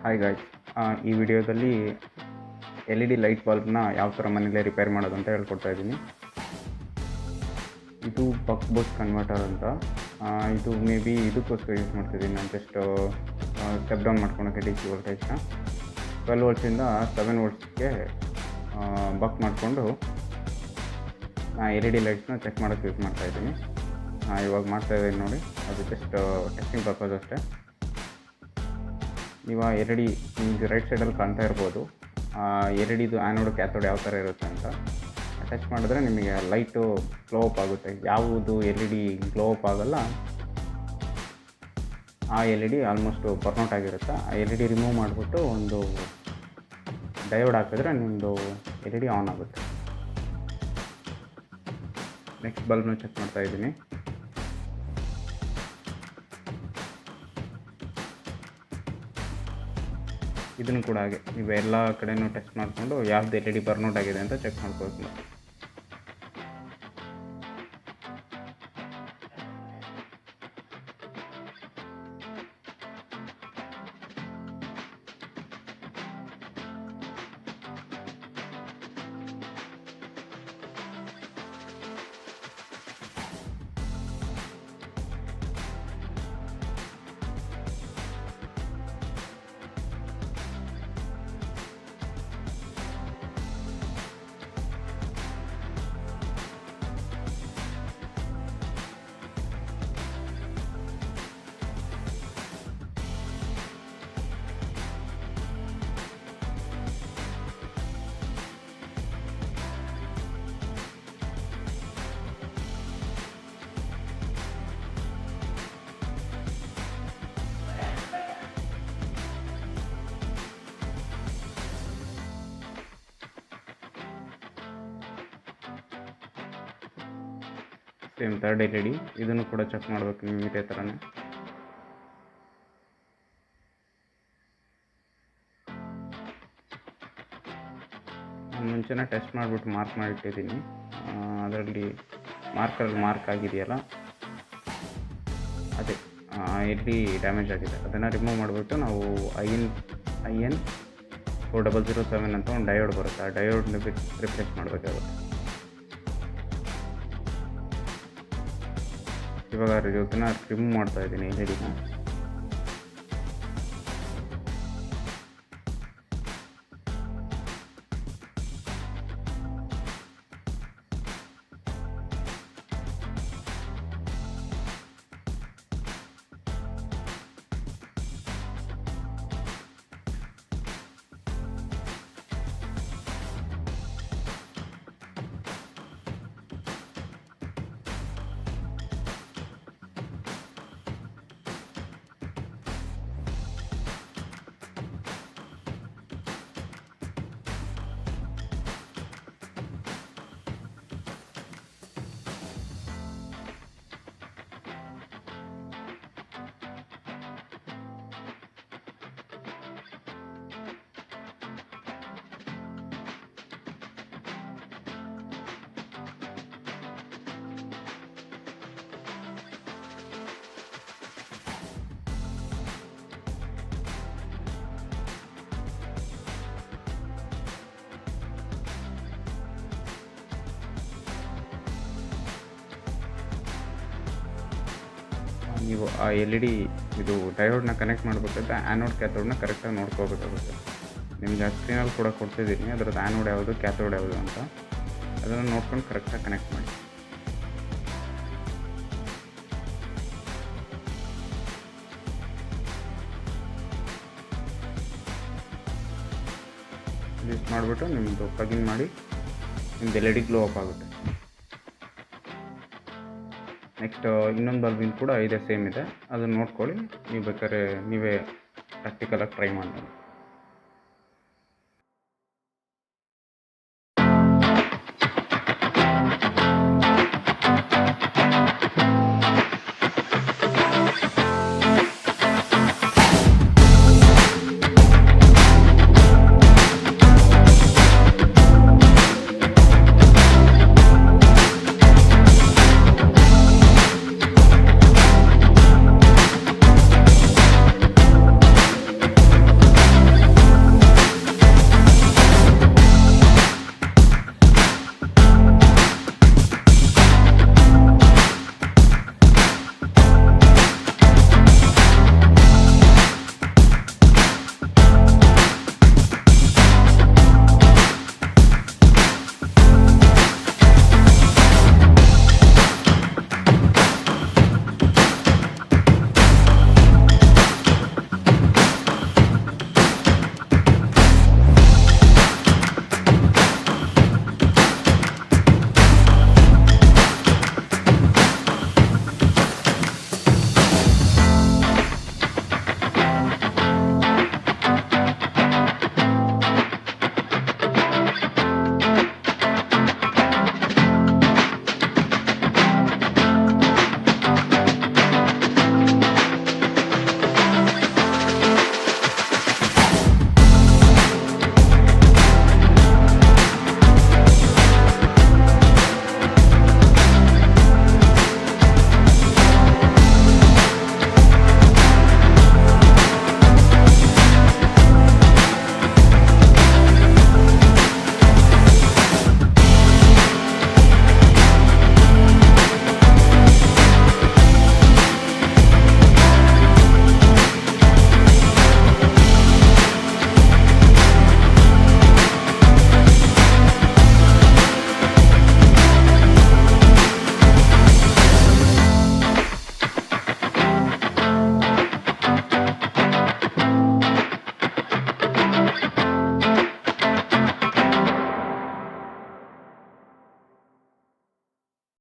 Hi guys, ಈ ವಿಡಿಯೋದಲ್ಲಿ L E D light ಬಲ್ಬ್ನ ಯಾವ ಥರ ಮನೇಲೇ ರಿಪೇರ್ ಮಾಡೋದು ಅಂತ ಹೇಳ್ಕೊಡ್ತಾ ಇದ್ದೀನಿ. ಇದು ಬಕ್ ಬೂಸ್ಟ್ ಕನ್ವರ್ಟರ್ ಅಂತ. ಇದು ಮೇ ಬಿ ಇದಕ್ಕೋಸ್ಕರ ಯೂಸ್ ಮಾಡ್ತಿದ್ದೀನಿ. ನಾನು ಜಸ್ಟ್ ಸ್ಟೆಪ್ ಡೌನ್ ಮಾಡ್ಕೊಳಕ್ಕೆ ಡಿ ಸಿ ವೋಲ್ಟೇಜ್ನ 12 ವೋಲ್ಟ್ಸಿಂದ 7 ವೋಲ್ಟ್ಸ್ಗೆ ಬಕ್ ಮಾಡಿಕೊಂಡು ಎಲ್ ಇ ಡಿ ಲೈಟ್ಸ್ನ ಚೆಕ್ ಮಾಡೋಕ್ಕೆ ಯೂಸ್ ಮಾಡ್ತಾಯಿದ್ದೀನಿ. ಇವಾಗ ಮಾಡ್ತಾಯಿದ್ದೀನಿ ನೋಡಿ, ಅದು ಜಸ್ಟ್ ಟೆಸ್ಟಿಂಗ್ ಪರ್ಪಸ್ ಅಷ್ಟೇ. ನೀವು ಎಲ್ ಇ ಡಿ ನಿಮಗೆ ರೈಟ್ ಸೈಡಲ್ಲಿ ಕಾಣ್ತಾ ಇರ್ಬೋದು, ಎಲ್ ಇ ಡಿದು ಆ್ಯನೋಡು ಕ್ಯಾಥೋಡ್ ಯಾವ ಥರ ಇರುತ್ತೆ ಅಂತ. ಟಚ್ ಮಾಡಿದ್ರೆ ನಿಮಗೆ ಲೈಟು ಗ್ಲೋ ಅಪ್ ಆಗುತ್ತೆ. ಯಾವುದು L E D glow up ಆಗೋಲ್ಲ ಆ L E D almost burnout ಆಗಿರುತ್ತೆ. ಆ ಎಲ್ ಇ ಡಿ ರಿಮೂವ್ ಮಾಡಿಬಿಟ್ಟು ಒಂದು ಡಯೋಡ್ ಹಾಕಿದ್ರೆ ನಿಮ್ಮದು ಎಲ್ ಇ ಡಿ ಆನ್ ಆಗುತ್ತೆ. ನೆಕ್ಸ್ಟ್ ಬಲ್ಬ್ನ ಚೆಕ್ ಮಾಡ್ತಾ ಇದ್ದೀನಿ. ಇದನ್ನು ಕೂಡ ಹಾಗೆ ನೀವು ಎಲ್ಲ ಕಡೆಯೂ ಟೆಸ್ಟ್ ಮಾಡಿಕೊಂಡು ಯಾವ್ದು ಎಲ್ ಇ ಡಿ ಬರ್ನೌಟ್ ಆಗಿದೆ ಅಂತ ಚೆಕ್ ಮಾಡ್ಕೋಬೇಕು. Same third L E D, ಇದನ್ನು ಕೂಡ ಚೆಕ್ ಮಾಡಬೇಕು ನೀವು ಇದೇ ಥರನೇ. ನಾನು ಮುಂಚೆನೇ ಟೆಸ್ಟ್ ಮಾಡಿಬಿಟ್ಟು ಮಾರ್ಕ್ ಮಾಡಿಟ್ಟಿದ್ದೀನಿ. ಅದರಲ್ಲಿ ಮಾರ್ಕರಲ್ಲಿ ಮಾರ್ಕ್ ಆಗಿದೆಯಲ್ಲ, ಅದೇ ಎಲ್ ಇ ಡಿ ಡ್ಯಾಮೇಜ್ ಆಗಿದೆ. ಅದನ್ನು ರಿಮೂವ್ ಮಾಡಿಬಿಟ್ಟು ನಾವು IN 4007 ಅಂತ ಒಂದು ಡಯೋಡ್ ಬರುತ್ತೆ, ಆ ಡಯೋಡ್ನ ರಿಪ್ಲೇಸ್ ಮಾಡಬೇಕಾಗುತ್ತೆ. ಇವಾಗ ಇದನ್ನು ರಿಮೂವ್ ಮಾಡ್ತಾ ಇದ್ದೀನಿ ಎಲ್ ಇ ಡಿನ. ನೀವು ಆ ಎಲ್ ಇ ಡಿ ಇದು ಡಯೋಡ್ನ ಕನೆಕ್ಟ್ ಮಾಡಬೇಕಾದ್ರೆ ಆ್ಯನೋಡ್ ಕ್ಯಾಥೋಡ್ನ ಕರೆಕ್ಟಾಗಿ ನೋಡ್ಕೋಬೇಕಾಗುತ್ತೆ. ನಿಮಗೆ ಆ ಸ್ಕ್ರೀನಲ್ಲಿ ಕೂಡ ಕೊಡ್ತಿದ್ದೀನಿ, ಅದರದ್ದು ಆ್ಯನೋಡ್ ಯಾವುದು ಕ್ಯಾಥೋಡ್ ಯಾವುದು ಅಂತ. ಅದನ್ನು ನೋಡ್ಕೊಂಡು ಕರೆಕ್ಟಾಗಿ ಕನೆಕ್ಟ್ ಮಾಡಿ. ಯೂಸ್ ಮಾಡಿಬಿಟ್ಟು ನಿಮ್ಮದು ಪ್ಲಗಿನ್ ಮಾಡಿ ನಿಮ್ಮದು L E D glow up ಆಗುತ್ತೆ. ನೆಕ್ಸ್ಟ್ ಇನ್ನೊಂದು ಬಲ್ಬಿನ ಕೂಡ ಇದೆ, ಸೇಮ್ ಇದೆ. ಅದನ್ನು ನೋಡ್ಕೊಳ್ಳಿ. ನೀವು ಬೇಕಾದ್ರೆ ನೀವೇ ಪ್ರಾಕ್ಟಿಕಲಾಗಿ ಟ್ರೈ ಮಾಡಿ.